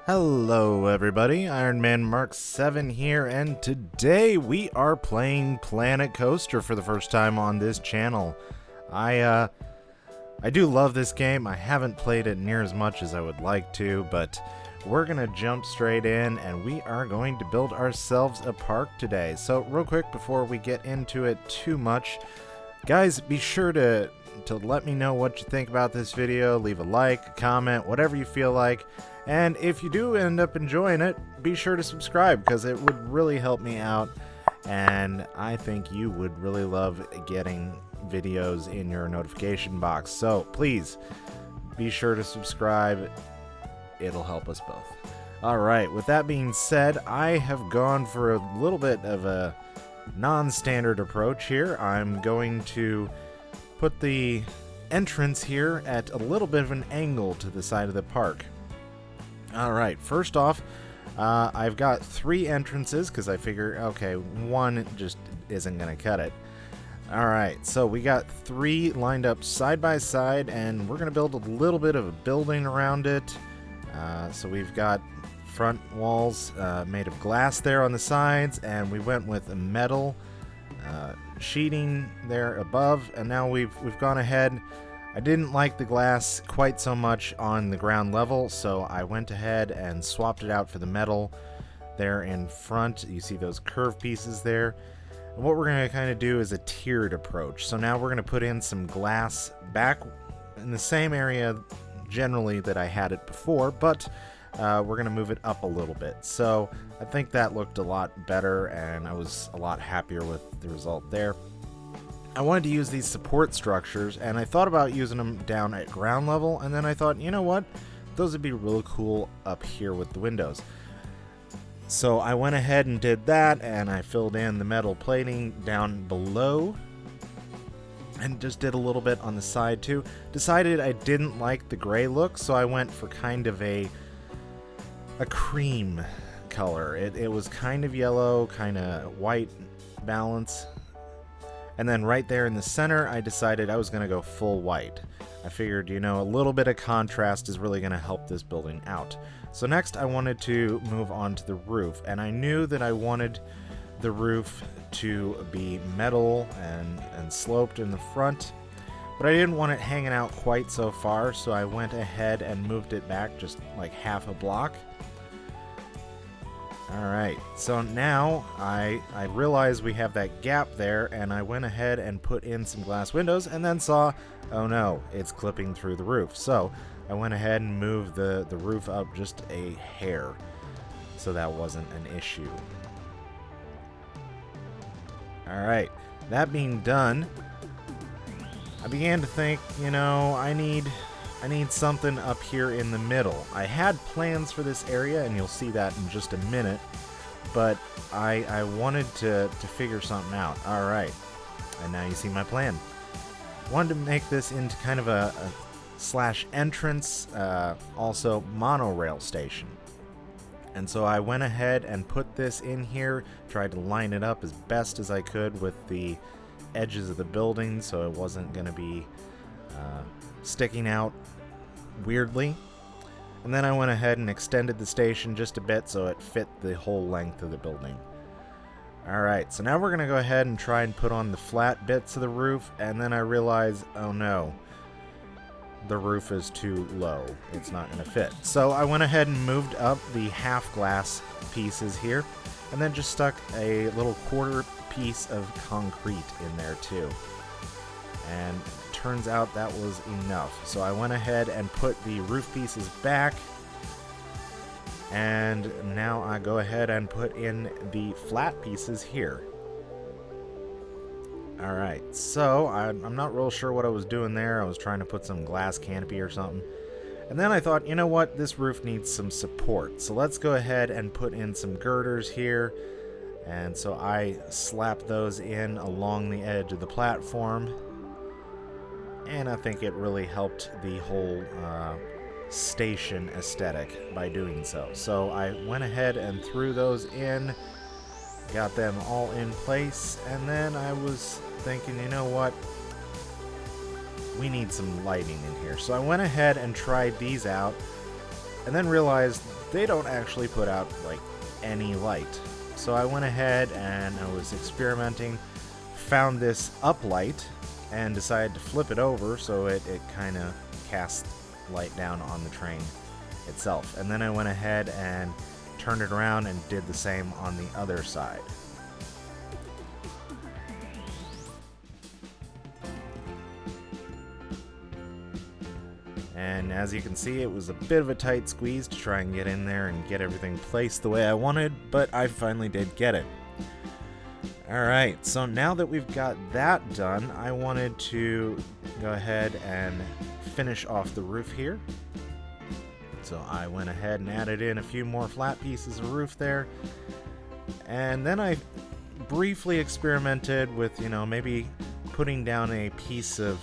Hello everybody, Iron Man Mark 7 here, and today we are playing Planet Coaster for the first time on this channel. I do love this game. I haven't played it near as much as I would like to, but we're gonna jump straight in and we are going to build ourselves a park today. So real quick before we get into it too much, guys, be sure to let me know what you think about this video. Leave a like, a comment, whatever you feel like. And if you do end up enjoying it, be sure to subscribe because it would really help me out. And I think you would really love getting videos in your notification box. So please be sure to subscribe. It'll help us both. Alright, with that being said, I have gone for a little bit of a non-standard approach here. I'm going to put the entrance here at a little bit of an angle to the side of the park. Alright, first off, I've got 3 entrances because I figure, okay, one just isn't going to cut it. Alright, so we got 3 lined up side by side, and we're going to build a little bit of a building around it. So we've got front walls made of glass there on the sides, and we went with a metal sheeting there above, and now we've gone ahead. I didn't like the glass quite so much on the ground level, so I went ahead and swapped it out for the metal there in front. You see those curved pieces there. And what we're going to kind of do is a tiered approach. So now we're going to put in some glass back in the same area generally that I had it before, but we're going to move it up a little bit. So I think that looked a lot better, and I was a lot happier with the result there. I wanted to use these support structures, and I thought about using them down at ground level, and then I thought, you know what, those would be really cool up here with the windows. So I went ahead and did that, and I filled in the metal plating down below, and just did a little bit on the side too. Decided I didn't like the gray look, so I went for kind of a cream color. It was kind of yellow, kind of white balance. And then right there in the center, I decided I was going to go full white. I figured, you know, a little bit of contrast is really going to help this building out. So next I wanted to move on to the roof, and I knew that I wanted the roof to be metal and sloped in the front, but I didn't want it hanging out quite so far, so I went ahead and moved it back just like half a block. Alright, so now I realized we have that gap there, and I went ahead and put in some glass windows, and then saw, oh no, it's clipping through the roof. So I went ahead and moved the roof up just a hair, so that wasn't an issue. Alright, that being done, I began to think, you know, I need something up here in the middle. I had plans for this area, and you'll see that in just a minute, but I wanted to figure something out. Alright, and now you see my plan. Wanted to make this into kind of a slash entrance, also monorail station. And so I went ahead and put this in here, tried to line it up as best as I could with the edges of the building so it wasn't going to be sticking out weirdly. And then I went ahead and extended the station just a bit so it fit the whole length of the building. Alright, so now we're going to go ahead and try and put on the flat bits of the roof, and then I realized, oh no, the roof is too low. It's not going to fit. So I went ahead and moved up the half glass pieces here, and then just stuck a little quarter piece of concrete in there too. And turns out that was enough. So I went ahead and put the roof pieces back, and now I go ahead and put in the flat pieces here. Alright, so I'm not real sure what I was doing there. I was trying to put some glass canopy or something. And then I thought, you know what, this roof needs some support. So let's go ahead and put in some girders here. And so I slapped those in along the edge of the platform. And I think it really helped the whole station aesthetic by doing so. So I went ahead and threw those in, got them all in place, and then I was thinking, you know what, we need some lighting in here. So I went ahead and tried these out, and then realized they don't actually put out like any light. So I went ahead and I was experimenting, found this uplight, and decided to flip it over so it kind of casts light down on the train itself. And then I went ahead and turned it around and did the same on the other side. And as you can see, it was a bit of a tight squeeze to try and get in there and get everything placed the way I wanted, but I finally did get it. Alright, so now that we've got that done, I wanted to go ahead and finish off the roof here. So I went ahead and added in a few more flat pieces of roof there. And then I briefly experimented with, maybe putting down a piece of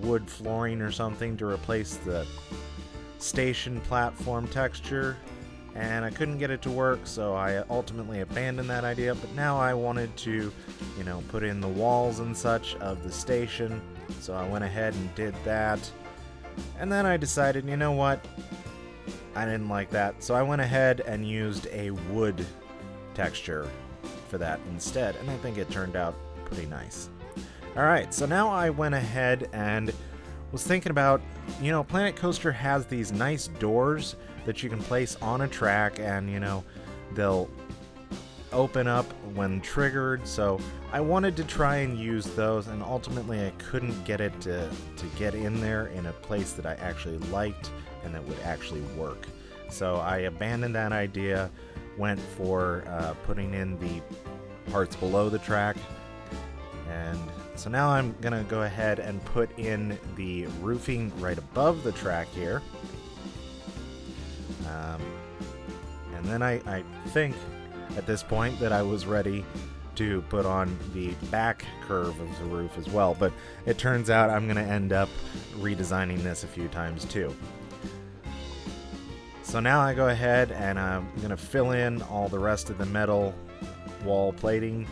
wood flooring or something to replace the station platform texture, and I couldn't get it to work, so I ultimately abandoned that idea. But now I wanted to, put in the walls and such of the station, so I went ahead and did that. And then I decided, you know what, I didn't like that, so I went ahead and used a wood texture for that instead, and I think it turned out pretty nice. Alright, so now I went ahead and was thinking about, Planet Coaster has these nice doors that you can place on a track, and, they'll open up when triggered, so I wanted to try and use those, and ultimately I couldn't get it to get in there in a place that I actually liked and that would actually work. So I abandoned that idea, went for putting in the parts below the track, and so now I'm going to go ahead and put in the roofing right above the track here. And then I think at this point that I was ready to put on the back curve of the roof as well, but it turns out I'm going to end up redesigning this a few times too. So now I go ahead and I'm going to fill in all the rest of the metal wall plating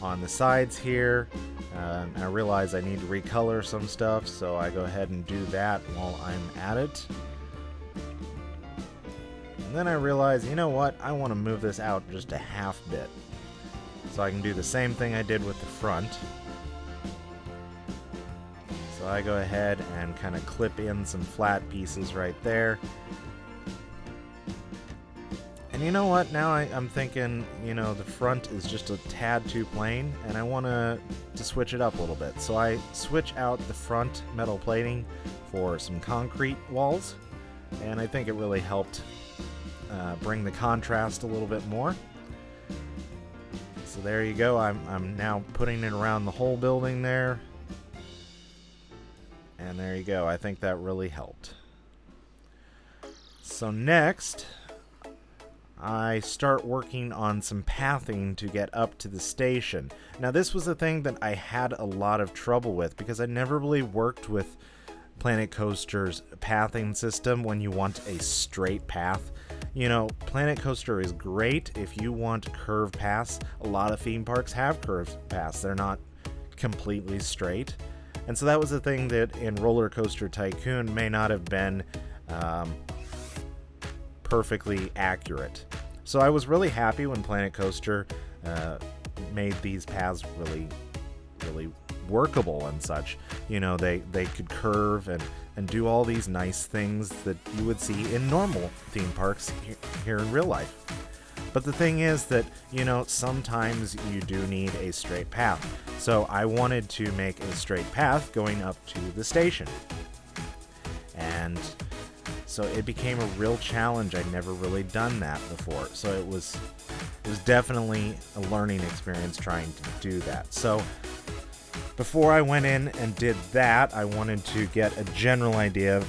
on the sides here. I realize I need to recolor some stuff, so I go ahead and do that while I'm at it. And then I realize, you know what, I want to move this out just a half bit. So I can do the same thing I did with the front. So I go ahead and kind of clip in some flat pieces right there. And you know what, now I'm thinking, the front is just a tad too plain, and I want to switch it up a little bit. So I switch out the front metal plating for some concrete walls, and I think it really helped bring the contrast a little bit more. So there you go, I'm now putting it around the whole building there. And there you go, I think that really helped. So next, I start working on some pathing to get up to the station. Now this was a thing that I had a lot of trouble with because I never really worked with Planet Coaster's pathing system when you want a straight path. Planet Coaster is great if you want curved paths. A lot of theme parks have curved paths. They're not completely straight. And so that was the thing that in RollerCoaster Tycoon may not have been perfectly accurate. So I was really happy when Planet Coaster made these paths really, really workable and such. They could curve and do all these nice things that you would see in normal theme parks here in real life. But the thing is that, sometimes you do need a straight path. So I wanted to make a straight path going up to the station. And so it became a real challenge. I'd never really done that before. So it was definitely a learning experience trying to do that. So before I went in and did that, I wanted to get a general idea of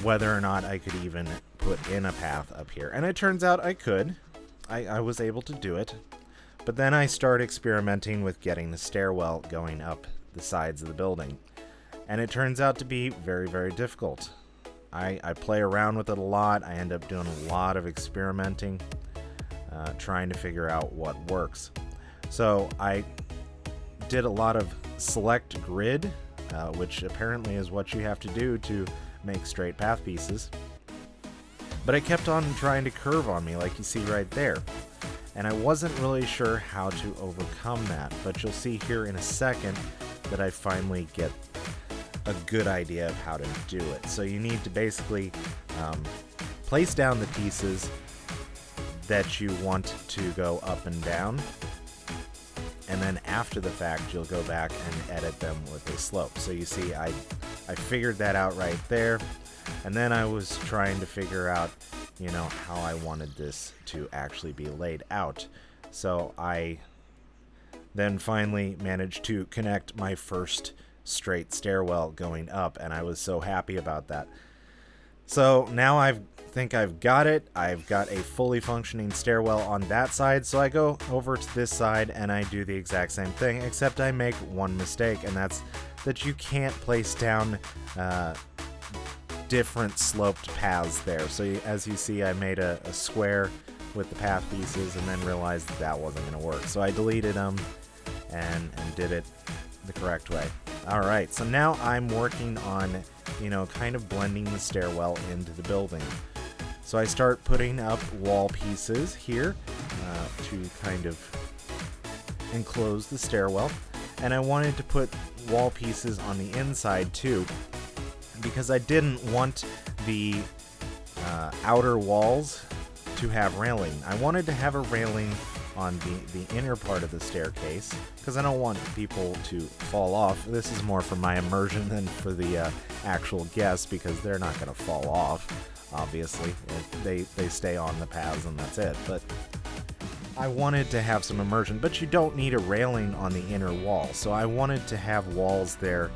whether or not I could even put in a path up here. And it turns out I could. I was able to do it. But then I started experimenting with getting the stairwell going up the sides of the building. And it turns out to be very, very difficult. I play around with it a lot. I end up doing a lot of experimenting, trying to figure out what works. So I did a lot of select grid, which apparently is what you have to do to make straight path pieces. but it kept on trying to curve on me like you see right there. And I wasn't really sure how to overcome that, but you'll see here in a second that I finally get a good idea of how to do it. So you need to basically place down the pieces that you want to go up and down, and then after the fact you'll go back and edit them with a slope. So you see I figured that out right there, and then I was trying to figure out, you know, how I wanted this to actually be laid out. So I then finally managed to connect my first straight stairwell going up, and I was so happy about that. So now I think I've got it. I've got a fully functioning stairwell on that side, so I go over to this side and I do the exact same thing, except I make one mistake, and that's that you can't place down different sloped paths there. So as you see, I made a square with the path pieces and then realized that wasn't going to work. So I deleted them and did it the correct way. Alright, so now I'm working on, you know, kind of blending the stairwell into the building. So I start putting up wall pieces here to kind of enclose the stairwell. And I wanted to put wall pieces on the inside too, because I didn't want the outer walls to have railing. I wanted to have a railing on the inner part of the staircase, because I don't want people to fall off. This is more for my immersion than for the actual guests, because they're not going to fall off, obviously. They stay on the paths and that's it. But I wanted to have some immersion, but you don't need a railing on the inner wall. So I wanted to have walls there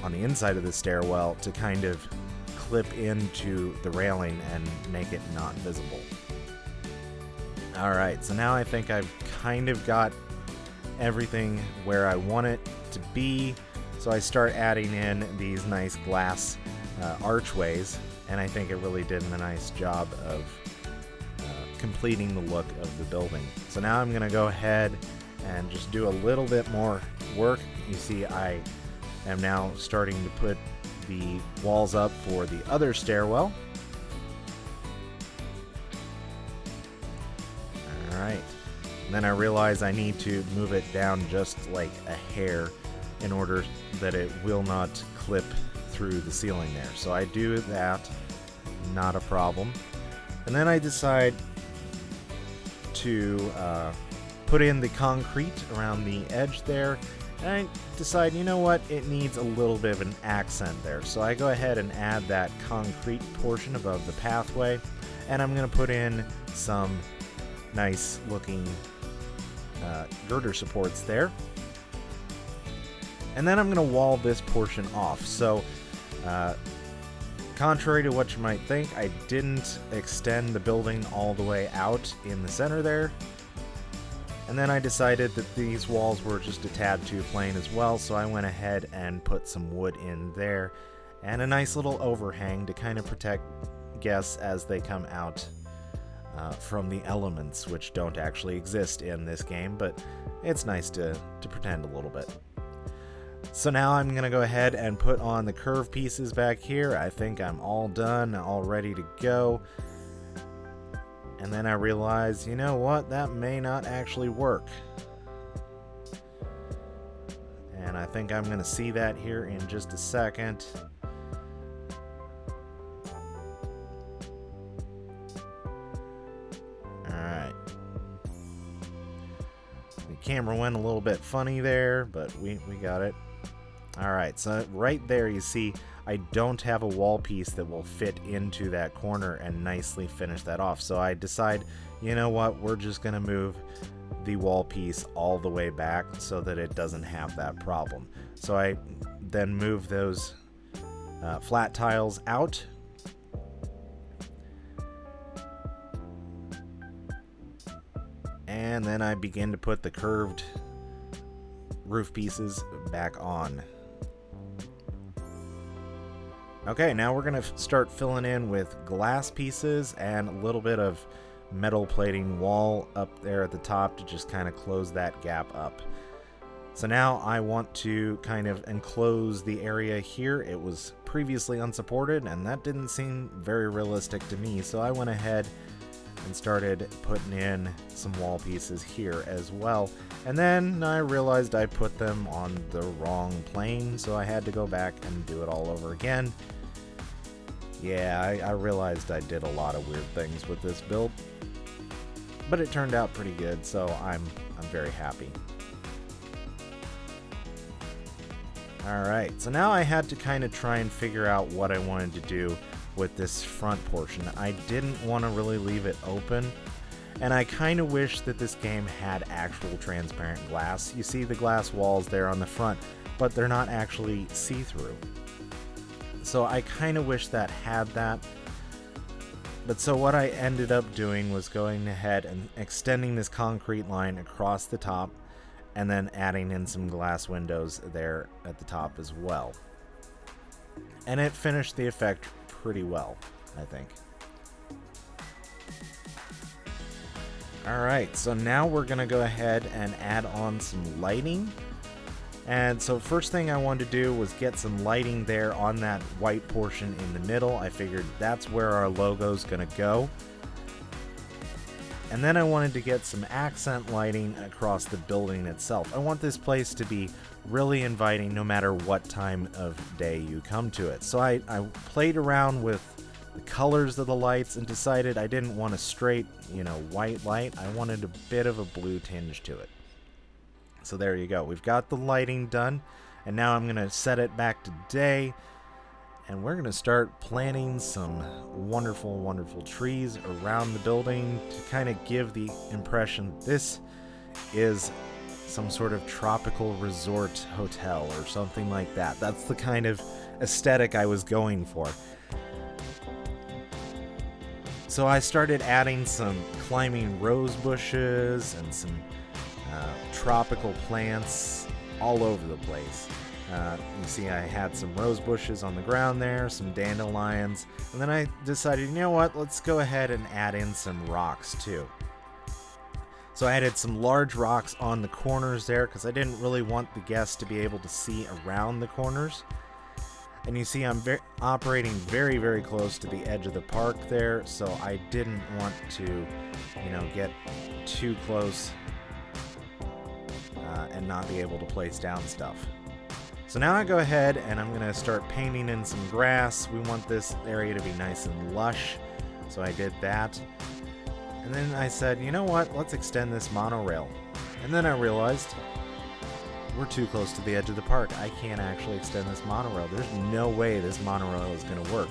on the inside of the stairwell to kind of clip into the railing and make it not visible. Alright, so now I think I've kind of got everything where I want it to be. So I start adding in these nice glass archways, and I think it really did a nice job of completing the look of the building. So now I'm going to go ahead and just do a little bit more work. You see I am now starting to put the walls up for the other stairwell. Alright, then I realize I need to move it down just like a hair in order that it will not clip through the ceiling there. So I do that, not a problem. And then I decide to put in the concrete around the edge there, and I decide, you know what, it needs a little bit of an accent there. So I go ahead and add that concrete portion above the pathway, and I'm going to put in some nice looking girder supports there. And then I'm going to wall this portion off. So contrary to what you might think, I didn't extend the building all the way out in the center there. And then I decided that these walls were just a tad too plain as well, so I went ahead and put some wood in there and a nice little overhang to kind of protect guests as they come out from the elements, which don't actually exist in this game, but it's nice to pretend a little bit. So now I'm going to go ahead and put on the curve pieces back here. I think I'm all done, all ready to go. And then I realize, you know what, that may not actually work. And I think I'm going to see that here in just a second. Alright. The camera went a little bit funny there, but we got it. Alright, so right there you see I don't have a wall piece that will fit into that corner and nicely finish that off. So I decide, you know what, we're just going to move the wall piece all the way back so that it doesn't have that problem. So I then move those flat tiles out. And then I begin to put the curved roof pieces back on. Okay, now we're going to start filling in with glass pieces and a little bit of metal plating wall up there at the top to just kind of close that gap up. So now I want to kind of enclose the area here. It was previously unsupported, and that didn't seem very realistic to me, so I went ahead and started putting in some wall pieces here as well. And then I realized I put them on the wrong plane, so I had to go back and do it all over again. Yeah, I realized I did a lot of weird things with this build, but it turned out pretty good, so I'm very happy. Alright, so now I had to kind of try and figure out what I wanted to do with this front portion. I didn't want to really leave it open, and I kind of wish that this game had actual transparent glass. You see the glass walls there on the front, but they're not actually see-through. So I kind of wish that had that. But so what I ended up doing was going ahead and extending this concrete line across the top, and then adding in some glass windows there at the top as well. And it finished the effect pretty well, I think. Alright, so now we're going to go ahead and add on some lighting. And so first thing I wanted to do was get some lighting there on that white portion in the middle. I figured that's where our logo's going to go. And then I wanted to get some accent lighting across the building itself. I want this place to be really inviting no matter what time of day you come to it. So I played around with the colors of the lights and decided I didn't want a straight, white light. I wanted a bit of a blue tinge to it. So there you go. We've got the lighting done, and now I'm going to set it back to day. And we're going to start planting some wonderful, wonderful trees around the building to kind of give the impression that this is some sort of tropical resort hotel or something like that. That's the kind of aesthetic I was going for. So I started adding some climbing rose bushes and some tropical plants all over the place. You see I had some rose bushes on the ground there, some dandelions, and then I decided, you know what, let's go ahead and add in some rocks too. So I added some large rocks on the corners there because I didn't really want the guests to be able to see around the corners. And you see I'm operating very, very close to the edge of the park there, so I didn't want to, get too close and not be able to place down stuff. So now I go ahead and I'm going to start painting in some grass. We want this area to be nice and lush, so I did that. And then I said, you know what, let's extend this monorail. And then I realized we're too close to the edge of the park. I can't actually extend this monorail. There's no way this monorail is going to work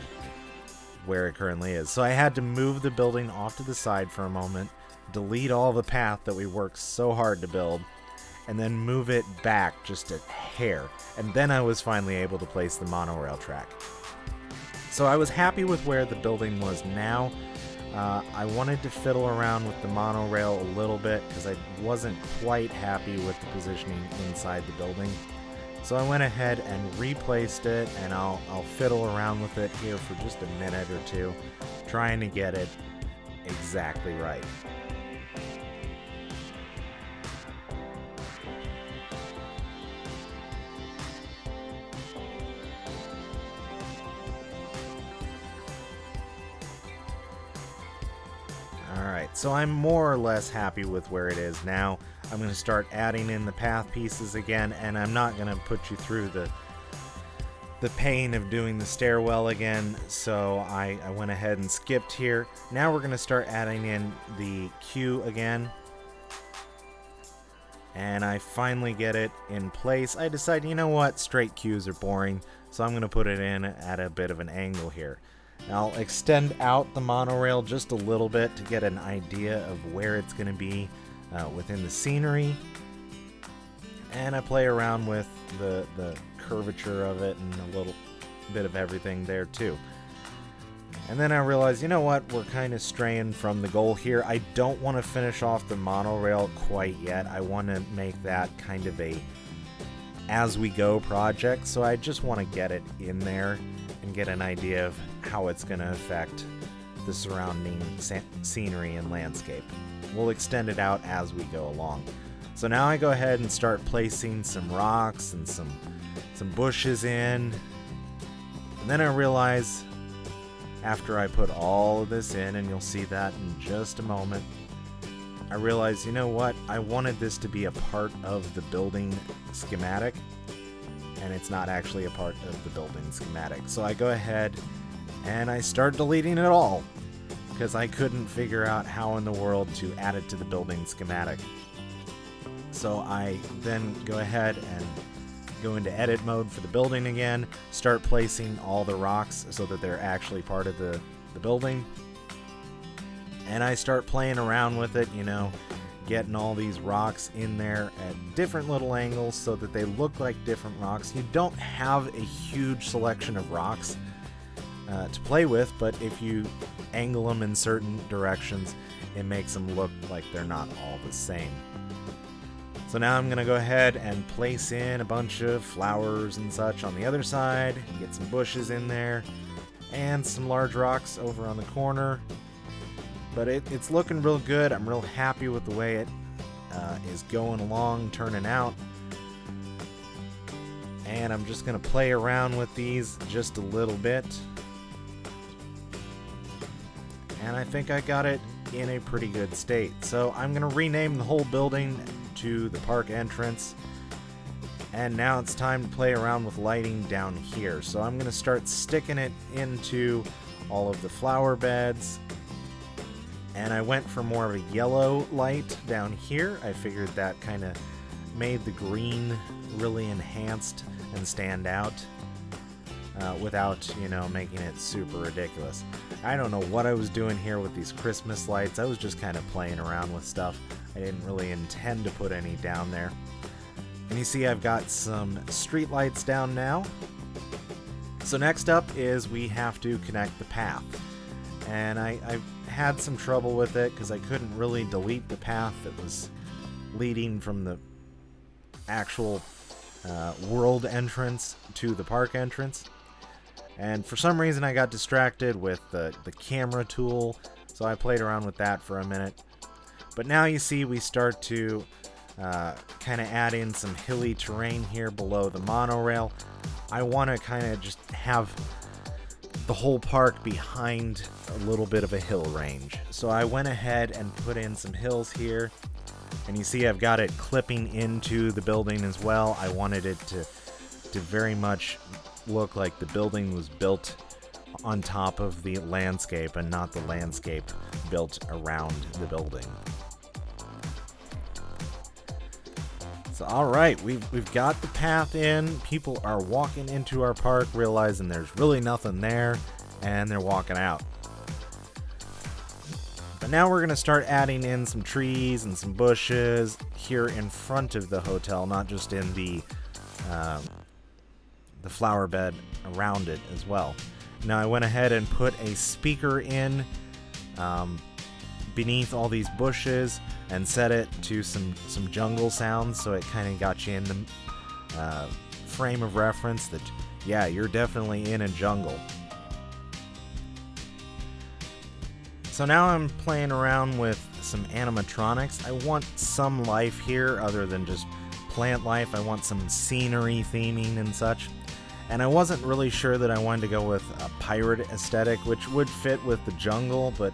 where it currently is. So I had to move the building off to the side for a moment, delete all the path that we worked so hard to build, and then move it back just a hair. And then I was finally able to place the monorail track. So I was happy with where the building was now. I wanted to fiddle around with the monorail a little bit because I wasn't quite happy with the positioning inside the building. So I went ahead and replaced it, and I'll fiddle around with it here for just a minute or two, trying to get it exactly right. Alright, so I'm more or less happy with where it is now. I'm going to start adding in the path pieces again, and I'm not going to put you through the pain of doing the stairwell again, so I went ahead and skipped here. Now we're going to start adding in the queue again, and I finally get it in place. I decided, you know what, straight queues are boring, so I'm going to put it in at a bit of an angle here. I'll extend out the monorail just a little bit to get an idea of where it's going to be within the scenery. And I play around with the curvature of it and a little bit of everything there too. And then I realized, you know what, we're kind of straying from the goal here. I don't want to finish off the monorail quite yet. I want to make that kind of a as-we-go project, so I just want to get it in there and get an idea of how it's going to affect the surrounding scenery and landscape. We'll extend it out as we go along. So now I go ahead and start placing some rocks and some bushes in. And then I realize, after I put all of this in, and you'll see that in just a moment, I realize, you know what? I wanted this to be a part of the building schematic, and it's not actually a part of the building schematic. So I go ahead and I start deleting it all, because I couldn't figure out how in the world to add it to the building schematic. So I then go ahead and go into edit mode for the building again, start placing all the rocks so that they're actually part of the building. And I start playing around with it, you know, getting all these rocks in there at different little angles so that they look like different rocks. You don't have a huge selection of rocks to play with, but if you angle them in certain directions, it makes them look like they're not all the same. So now I'm going to go ahead and place in a bunch of flowers and such on the other side, get some bushes in there, and some large rocks over on the corner. But it's looking real good. I'm real happy with the way it is going along, turning out. And I'm just going to play around with these just a little bit. And I think I got it in a pretty good state. So I'm going to rename the whole building to the park entrance. And now it's time to play around with lighting down here. So I'm going to start sticking it into all of the flower beds. And I went for more of a yellow light down here. I figured that kind of made the green really enhanced and stand out without, you know, making it super ridiculous. I don't know what I was doing here with these Christmas lights. I was just kind of playing around with stuff. I didn't really intend to put any down there. And you see I've got some street lights down now. So next up is we have to connect the path. And I had some trouble with it because I couldn't really delete the path that was leading from the actual world entrance to the park entrance. And for some reason I got distracted with the camera tool, so I played around with that for a minute. But now you see we start to kind of add in some hilly terrain here below the monorail. I want to kind of just have the whole park behind a little bit of a hill range. So I went ahead and put in some hills here. And you see I've got it clipping into the building as well. I wanted it to very much look like the building was built on top of the landscape and not the landscape built around the building. So alright, we've got the path in. People are walking into our park realizing there's really nothing there, and they're walking out. But now we're going to start adding in some trees and some bushes here in front of the hotel, not just in the flower bed around it as well. Now I went ahead and put a speaker in beneath all these bushes and set it to some jungle sounds, so it kind of got you in the frame of reference that, yeah, you're definitely in a jungle. So now I'm playing around with some animatronics. I want some life here other than just plant life. I want some scenery theming and such. And I wasn't really sure that I wanted to go with a pirate aesthetic, which would fit with the jungle, but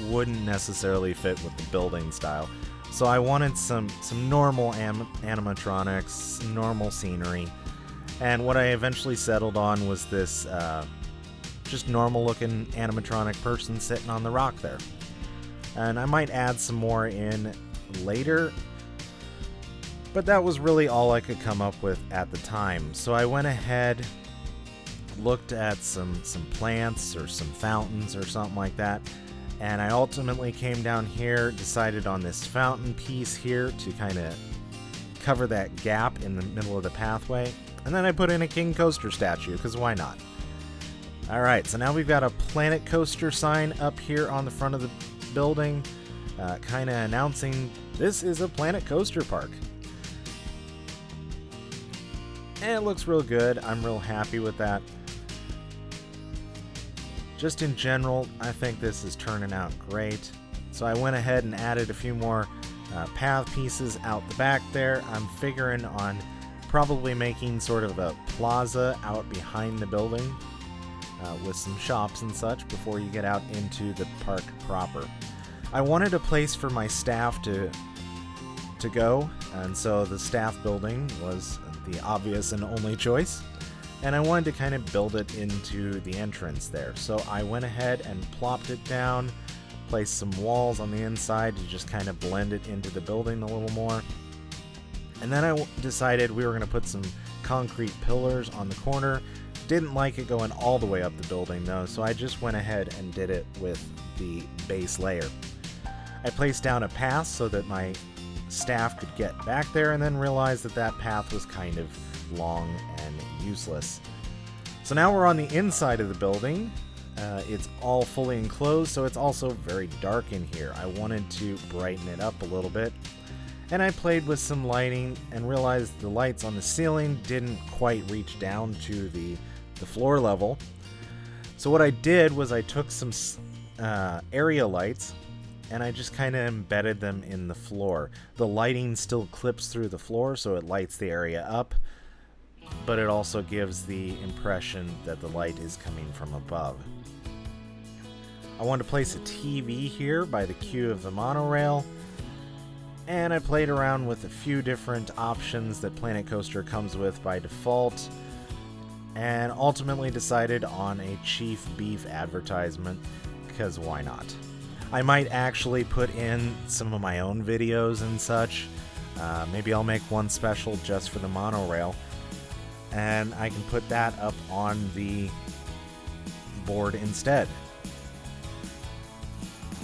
wouldn't necessarily fit with the building style. So I wanted some normal animatronics, normal scenery. And what I eventually settled on was this just normal looking animatronic person sitting on the rock there. And I might add some more in later, but that was really all I could come up with at the time. So I went ahead, looked at some plants or some fountains or something like that, and I ultimately came down here, decided on this fountain piece here to kind of cover that gap in the middle of the pathway. And then I put in a King Coaster statue, because why not? Alright, so now we've got a Planet Coaster sign up here on the front of the building, kind of announcing this is a Planet Coaster park. And it looks real good. I'm real happy with that. Just in general, I think this is turning out great. So I went ahead and added a few more path pieces out the back there. I'm figuring on probably making sort of a plaza out behind the building with some shops and such before you get out into the park proper. I wanted a place for my staff to go, and so the staff building was the obvious and only choice, and I wanted to kind of build it into the entrance there. So I went ahead and plopped it down, placed some walls on the inside to just kind of blend it into the building a little more. And then I decided we were going to put some concrete pillars on the corner. Didn't like it going all the way up the building though, so I just went ahead and did it with the base layer. I placed down a path so that my staff could get back there, and then realized that that path was kind of long and useless. So now we're on the inside of the building. It's all fully enclosed, so it's also very dark in here. I wanted to brighten it up a little bit, and I played with some lighting and realized the lights on the ceiling didn't quite reach down to the floor level. So what I did was I took some area lights and I just kind of embedded them in the floor. The lighting still clips through the floor, so it lights the area up, but it also gives the impression that the light is coming from above. I wanted to place a TV here by the queue of the monorail, and I played around with a few different options that Planet Coaster comes with by default, and ultimately decided on a Chief Beef advertisement, because why not? I might actually put in some of my own videos and such. Maybe I'll make one special just for the monorail, and I can put that up on the board instead.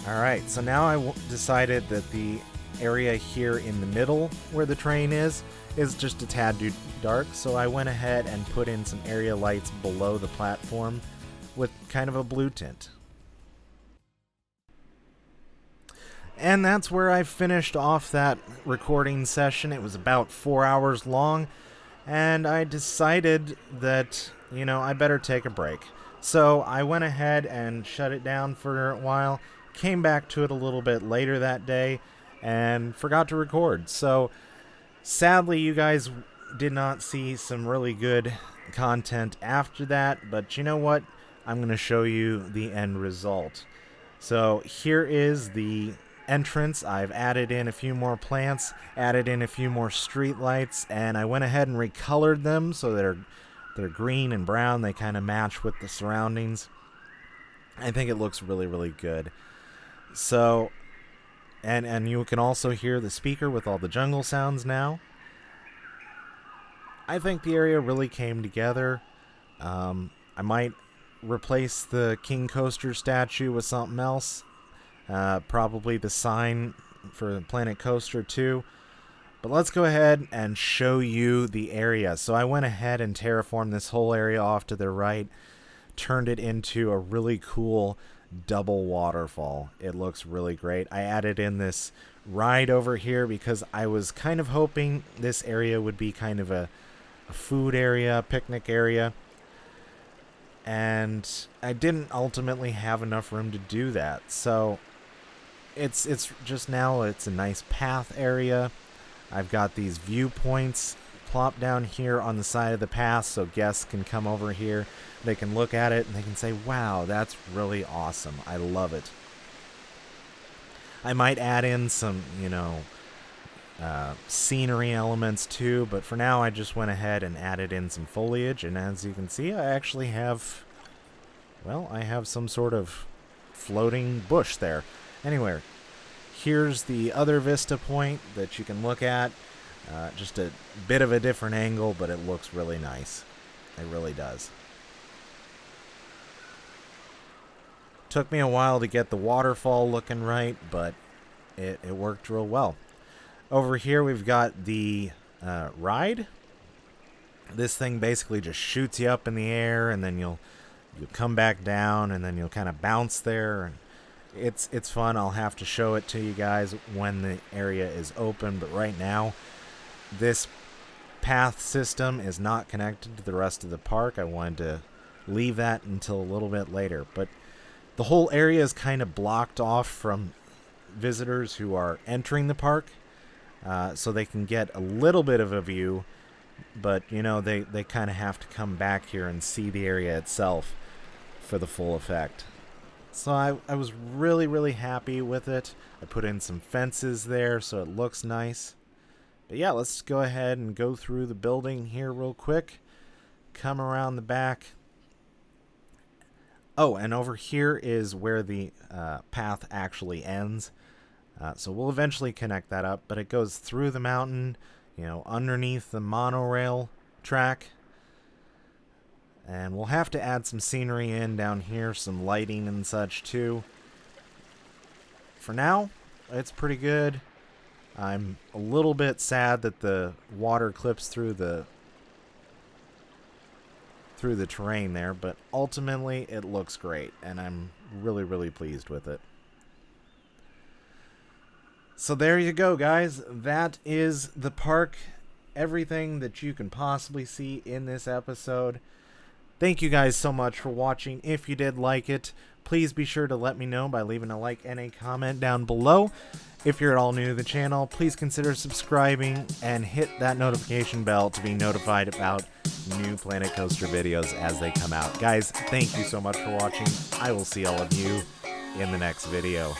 Alright, so now I decided that the area here in the middle where the train is just a tad too dark, so I went ahead and put in some area lights below the platform with kind of a blue tint. And that's where I finished off that recording session. It was about 4 hours long, and I decided that, I better take a break. So I went ahead and shut it down for a while, came back to it a little bit later that day, and forgot to record. So sadly, you guys did not see some really good content after that, but you know what? I'm going to show you the end result. So here is the entrance. I've added in a few more plants, added in a few more street lights, and I went ahead and recolored them so they're green and brown. They kind of match with the surroundings. I think it looks really, really good. So, and you can also hear the speaker with all the jungle sounds now. I think the area really came together. I might replace the King Coaster statue with something else. Probably the sign for Planet Coaster too. But let's go ahead and show you the area. So I went ahead and terraformed this whole area off to the right, turned it into a really cool double waterfall. It looks really great. I added in this ride over here because I was kind of hoping this area would be kind of a food area, picnic area. And I didn't ultimately have enough room to do that. So it's just now it's a nice path area. I've got these viewpoints plopped down here on the side of the path so guests can come over here. They can look at it and they can say, wow, that's really awesome. I love it. I might add in some, scenery elements too, but for now I just went ahead and added in some foliage, and as you can see, I actually have, I have some sort of floating bush there. Anyway, here's the other vista point that you can look at. Just a bit of a different angle, but it looks really nice. It really does. Took me a while to get the waterfall looking right, but it worked real well. Over here we've got the ride. This thing basically just shoots you up in the air, and then you'll come back down, and then you'll kind of bounce there. And it's fun. I'll have to show it to you guys when the area is open, but right now this path system is not connected to the rest of the park. I wanted to leave that until a little bit later, but the whole area is kind of blocked off from visitors who are entering the park, so they can get a little bit of a view, but you know, they kind of have to come back here and see the area itself for the full effect. So I was really happy with it. I put in some fences there so it looks nice. But yeah, let's go ahead and go through the building here real quick. Come around the back. Oh, and over here is where the path actually ends. So we'll eventually connect that up, but it goes through the mountain, you know, underneath the monorail track. And we'll have to add some scenery in down here, some lighting and such too. For now, it's pretty good. I'm a little bit sad that the water clips through the terrain there, but ultimately it looks great, and I'm really pleased with it. So there you go, guys. That is the park. Everything that you can possibly see in this episode. Thank you guys so much for watching. If you did like it, please be sure to let me know by leaving a like and a comment down below. If you're at all new to the channel, please consider subscribing and hit that notification bell to be notified about new Planet Coaster videos as they come out. Guys, thank you so much for watching. I will see all of you in the next video.